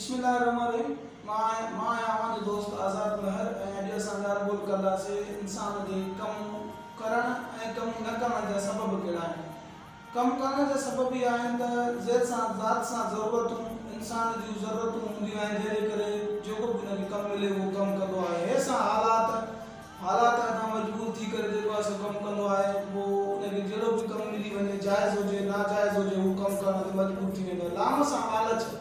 बिस्मिल्लाहिर्रहमानिर्रहीम। मां आवां जो दोस्त आज़ाद महर ऐं अॼु असां ॻाल्हि ॿोल कंदासीं इंसान जे कमु करण ऐं कमु न करण जा सबब कहिड़ा आहिनि। कमु करण जा सबब इहे आहिनि त जंहिंसां ज़ात सां ज़रूरतूं इंसान जूं ज़रूरतूं हूंदियूं आहिनि, जंहिंजे करे जेको बि हुनखे कमु मिले उहो कमु कंदो आहे। हे सां हालात खां मजबूर थी करे जेको आहे सो कमु कंदो आहे, पोइ हुनखे जहिड़ो बि कमु मिली वञे, जाइज़ हुजे नाजाइज़ हुजे, उहो कमु करण ते मजबूर थी वेंदो आहे। लाम सां लालच,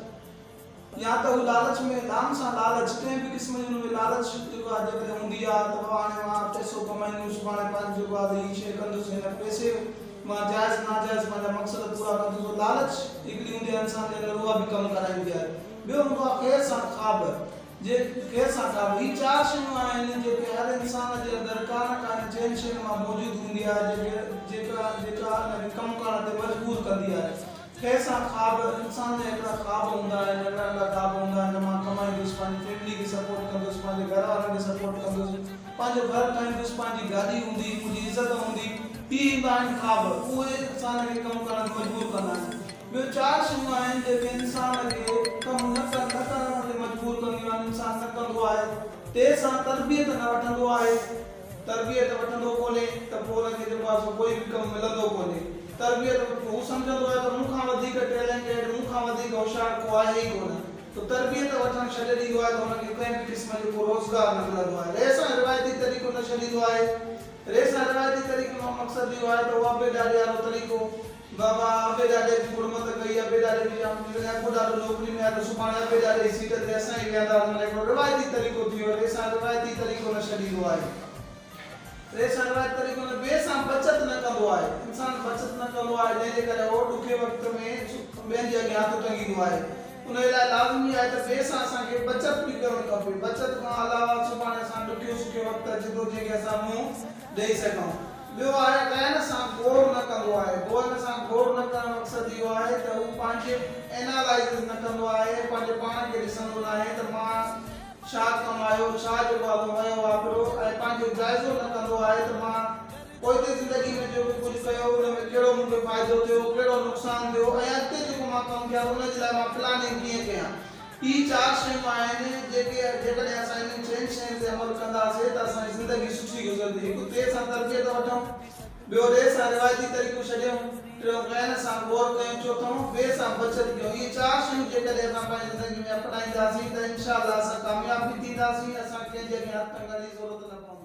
या तो लालच में लाम सा लालच कंहिं बि क़िस्म जी में लालच जेको आहे जेकॾहिं हूंदी आहे त बाबा हाणे मां पैसो कमाईंदुसि, सुभाणे पंहिंजो जेको आहे हीअ शइ कंदुसि, हिन पैसे मां जाइज़ नाजाइज़ पंहिंजा मक़सद पूरा कंदुसि। लालच हिकिड़ी हूंदी आहे इंसान जे अंदरि, उहा बि कमु कराईंदी आहे। ॿियो हूंदो आहे ख़ैर सां ख़्वाब, ख़ैर सां ख़्वाब। हीअ चारि शयूं आहिनि जेके हर इंसान जे अंदरि का न का चइनि शयुनि मां मौजूदु हूंदी आहे, जेका हुनखे कमु करण ते मजबूर कंदी आहे। ख़ैर सां ख़्वाब, इंसान जा हिकिड़ा ख़्वाब हूंदा आहिनि, नंढा नंढा ख़्वाब हूंदा आहिनि। मां कमाईंदुसि, पंहिंजी फैमिली खे सपोर्ट कंदुसि, पंहिंजे घर वारनि खे सपोर्ट कंदुसि, पंहिंजो घर ठाहींदुसि, पंहिंजी गाॾी हूंदी, मुंहिंजी इज़त हूंदी। इहे ईंदा आहिनि ख़्वाब, उहे इंसान खे कमु करण ते मजबूर कंदा आहिनि। ॿियो चारि शयूं आहिनि जेके इंसान खे कमु न करण ते मजबूर कंदियूं आहिनि। इंसान न कंदो आहे, तेज़ सां तरबियत न वठंदो आहे, तरबियत वठंदो कोन्हे त पोइ हुनखे जेको आहे सो कोई बि कमु मिलंदो कोन्हे। तरबियत हू सम्झंदो आहे त मूंखां वधीक टैलेंटेड, मूंखां वधीक होशियारु को आहे ई कोन, त तरबियत वठणु छॾे ॾींदो आहे त हुनखे कंहिं बि क़िस्म जो को रोज़गार न मिलंदो आहे। रेस सां रिवायती तरीक़ो न छॾींदो आहे। रेस सां रिवायती तरीक़े जो मक़सदु इहो आहे त उहो अबे ॾाॾे वारो तरीक़ो, बाबा अबे ॾाॾे जी गुरमत कई, अबे ॾाॾे जी अबो ॾाॾो नौकिरी में आहे त सुभाणे अबे ॾाॾे जी सीट ते असां ई वेहंदा, हुन हिकिड़ो रिवायती तरीक़ो थी वियो। रेस सां रिवायती तरीक़ो न छॾींदो आहे। रेस सां रिवायती तरीक़ो न, ॿिए सां बचत न कंदो आहे। इंसान बचत न कंदो आहे, जंहिंजे करे उहो ॾुखे वक़्त में ॿियनि जे अॻियां हथु टंगींदो आहे। उन लाइ लाज़मी आहे त ॿिए सां असांखे बचत बि करणु खपे। बचत खां अलावा सुभाणे असां ॾुखियो सुखियो वक़्तु अचे थो जंहिंखे असां मुंहुं ॾेई सघूं। ॿियो आहे ॻाइण सां गौर न कंदो आहे। ॻाइण सां गौर न करणु मक़सदु इहो आहे त हू पंहिंजे एनालाइज़िस न कंदो आहे, पंहिंजे पाण खे ॾिसंदो न आहे त मां छा कमायो, छा जेको आहे वयो वापिरो, ऐं पंहिंजो जाइज़ो न कंदो आहे त मां पोइ ज़िंदगी में जो कुझु कयो हुन में कहिड़ो मूंखे फ़ाइदो थियो, कहिड़ो नुक़सानु थियो, ऐं अॻिते जेको मां कमु कया हुन जे लाइ मां प्लानिंग कीअं कयां। इहे चारि शयूं आहिनि जेके जेकॾहिं असां इन्हनि चइनि शयुनि ते अमल कंदासीं त असांजी ज़िंदगी सुठी गुज़रंदी। हिकु तेज़ सां तरबियत वठूं, ॿियो रेस सां रिवायती तरीक़ो छॾियूं, टियों ॻाइण सां गौर कयूं, चोथों ॿिए सां बचत कयूं। इहे चारि शयूं जेकॾहिं असां पंहिंजी ज़िंदगी में अपनाईंदासीं त इंशाअल्लाह असां कामयाब बि थींदासीं, असां कंहिंजे अॻियां हथु टंगण जी ज़रूरत न पवंदी।